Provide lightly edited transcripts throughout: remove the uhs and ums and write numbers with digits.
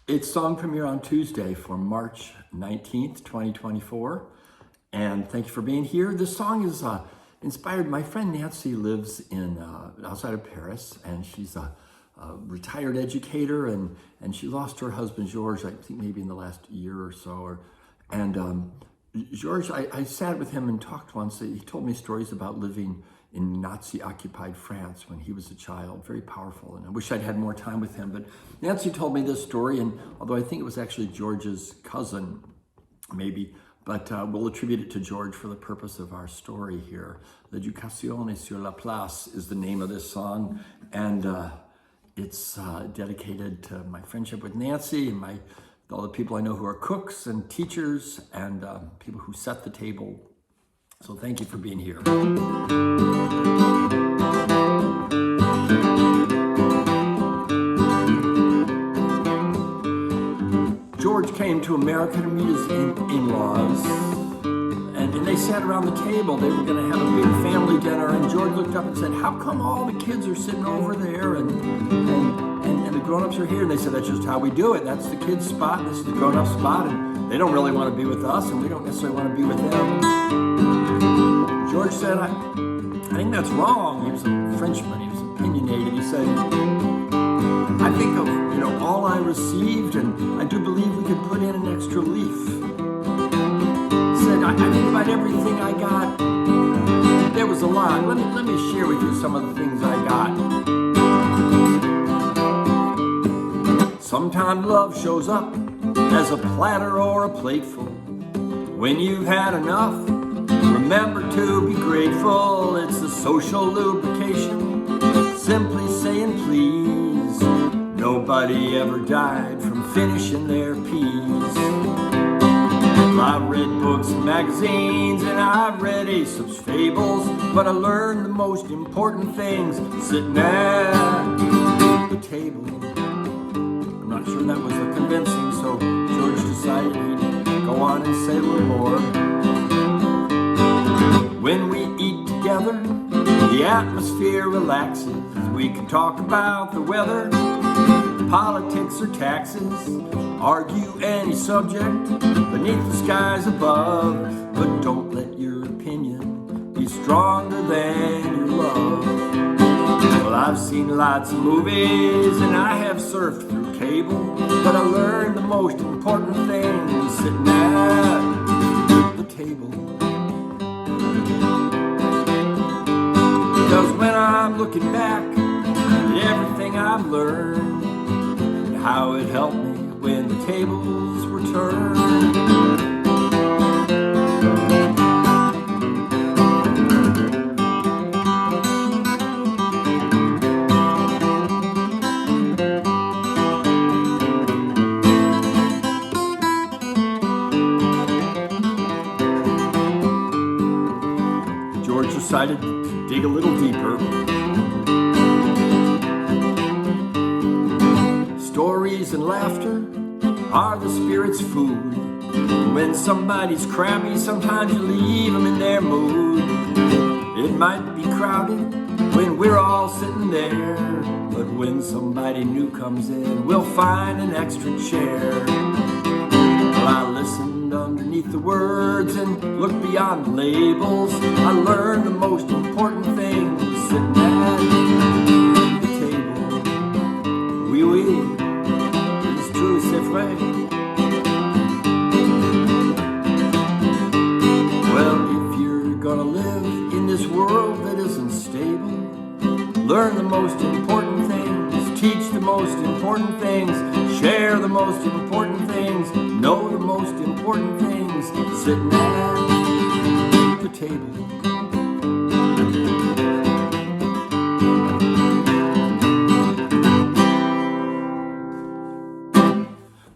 It's song premiere on Tuesday for March 19th, 2024. And thank you for being here. This song is inspired. My friend Nancy lives in outside of Paris, and she's a retired educator, and she lost her husband, George, I think maybe in the last year or so. George, I sat with him and talked once. He told me stories about living in Nazi-occupied France when he was a child, very powerful. And I wish I'd had more time with him. But Nancy told me this story, and although I think it was actually George's cousin, maybe, but we'll attribute it to George for the purpose of our story here. L'Éducation est sur la place is the name of this song, and it's dedicated to my friendship with Nancy and all the people I know who are cooks and teachers and people who set the table. So thank you for being here. George came to America to meet his in-laws, and they sat around the table. They were going to have a big family dinner, and George looked up and said, "How come all the kids are sitting over there and the grown-ups are here?" And they said, "That's just how we do it. That's the kids' spot, and this is the grown-up spot, and they don't really want to be with us, and we don't necessarily want to be with them." George said, I think that's wrong. He was a Frenchman. He was opinionated. He said, "I think of all I received, and I do believe we could put in an extra leaf." He said, I think about everything I got. There was a lot. Let me share with you some of the things I got. Sometimes love shows up as a platter or a plateful. When you've had enough, remember to be grateful. It's the social lubrication, simply saying please. Nobody ever died from finishing their piece. I've read books and magazines, and I've read Aesop's fables, but I learned the most important things sitting at the table. I'm not sure that was convincing, so George decided he'd go on and say a little more. When we eat together, the atmosphere relaxes. We can talk about the weather, politics or taxes, argue any subject beneath the skies above, but don't let your opinion be stronger than your love. Well, I've seen lots of movies and I have surfed through cable, but I learned the most important thing sitting at the table. Because when I'm looking back at everything I've learned, and how it helped me when the tables were turned. George decided to dig a little deeper. Stories and laughter are the spirit's food. When somebody's crabby, sometimes you leave them in their mood. It might be crowded when we're all sitting there, but when somebody new comes in, we'll find an extra chair. Well, I listened underneath the words and looked beyond the labels. I learned the most important things sitting at the table. Oui, oui. Well, if you're gonna live in this world that isn't stable, learn the most important things, teach the most important things, share the most important things, know the most important things, sitting at the table.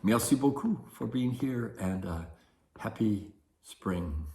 Merci beaucoup for being here, and happy spring.